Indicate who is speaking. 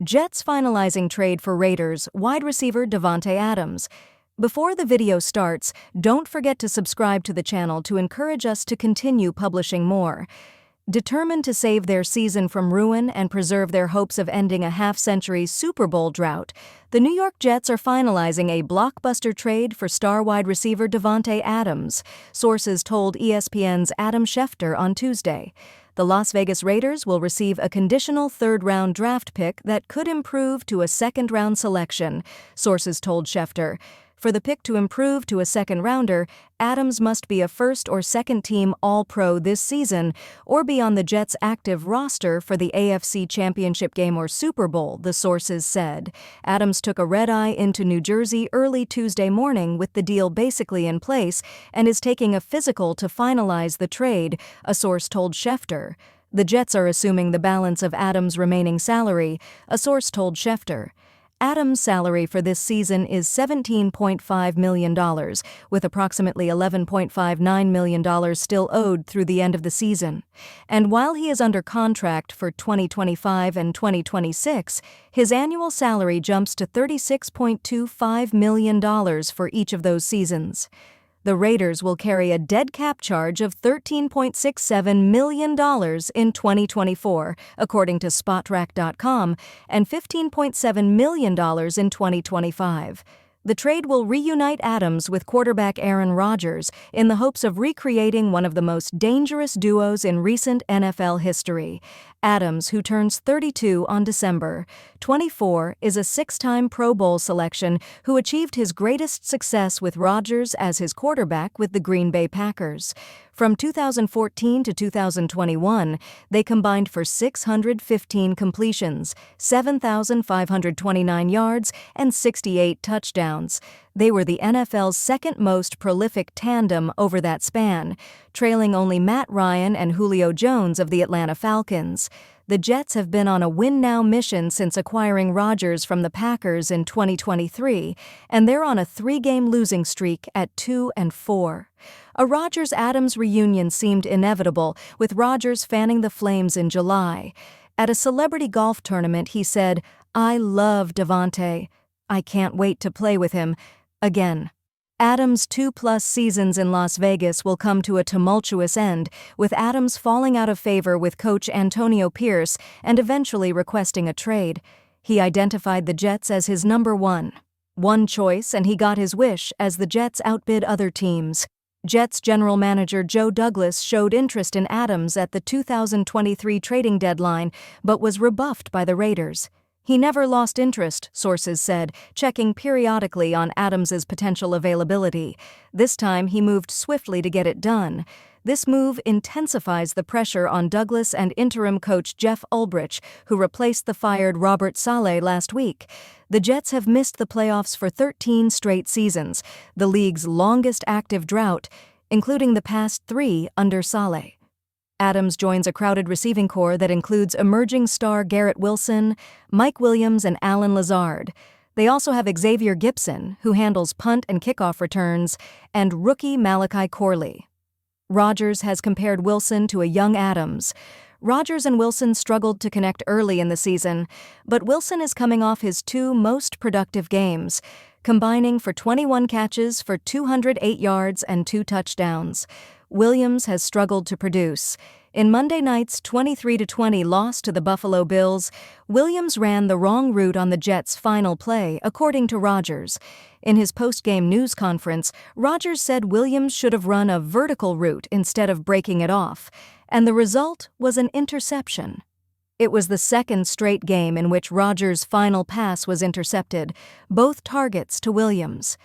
Speaker 1: Jets finalizing trade for Raiders wide receiver Davante Adams. Before the video starts, don't forget to subscribe to the channel to encourage us to continue publishing more. Determined to save their season from ruin and preserve their hopes of ending a half-century Super Bowl drought, the New York Jets are finalizing a blockbuster trade for star wide receiver Davante Adams, sources told ESPN's Adam Schefter on Tuesday. The Las Vegas Raiders will receive a conditional third-round draft pick that could improve to a second-round selection, sources told Schefter. For the pick to improve to a second-rounder, Adams must be a first- or second-team All-Pro this season or be on the Jets' active roster for the AFC Championship game or Super Bowl, the sources said. Adams took a red-eye into New Jersey early Tuesday morning with the deal basically in place and is taking a physical to finalize the trade, a source told Schefter. The Jets are assuming the balance of Adams' remaining salary, a source told Schefter. Adams' salary for this season is $17.5 million, with approximately $11.59 million still owed through the end of the season. And while he is under contract for 2025 and 2026, his annual salary jumps to $36.25 million for each of those seasons. The Raiders will carry a dead cap charge of $13.67 million in 2024, according to Spotrac.com, and $15.7 million in 2025. The trade will reunite Adams with quarterback Aaron Rodgers in the hopes of recreating one of the most dangerous duos in recent NFL history. Adams, who turns 32 on December 24, is a six-time Pro Bowl selection who achieved his greatest success with Rodgers as his quarterback with the Green Bay Packers. From 2014 to 2021, they combined for 615 completions, 7,529 yards, and 68 touchdowns. They were the NFL's second most prolific tandem over that span, trailing only Matt Ryan and Julio Jones of the Atlanta Falcons. The Jets have been on a win-now mission since acquiring Rodgers from the Packers in 2023, and they're on a three-game losing streak at 2-4. A Rodgers-Adams reunion seemed inevitable, with Rodgers fanning the flames in July. At a celebrity golf tournament, he said, "I love Davante. I can't wait to play with him again." Adams' 2+ seasons in Las Vegas will come to a tumultuous end, with Adams falling out of favor with coach Antonio Pierce and eventually requesting a trade. He identified the Jets as his number one choice, and he got his wish as the Jets outbid other teams. Jets general manager Joe Douglas showed interest in Adams at the 2023 trading deadline, but was rebuffed by the Raiders. He never lost interest, sources said, checking periodically on Adams's potential availability. This time he moved swiftly to get it done. This move intensifies the pressure on Douglas and interim coach Jeff Ulbrich, who replaced the fired Robert Saleh last week. The Jets have missed the playoffs for 13 straight seasons, the league's longest active drought, including the past 3 under Saleh. Adams joins a crowded receiving corps that includes emerging star Garrett Wilson, Mike Williams, and Allen Lazard. They also have Xavier Gipson, who handles punt and kickoff returns, and rookie Malachi Corley. Rodgers has compared Wilson to a young Adams. Rodgers and Wilson struggled to connect early in the season, but Wilson is coming off his 2 most productive games, combining for 21 catches for 208 yards and 2 touchdowns. Williams has struggled to produce. In Monday night's 23-20 loss to the Buffalo Bills, Williams ran the wrong route on the Jets' final play, according to Rodgers. In his post-game news conference, Rodgers said Williams should have run a vertical route instead of breaking it off, and the result was an interception. It was the second straight game in which Rodgers' final pass was intercepted, both targets to Williams.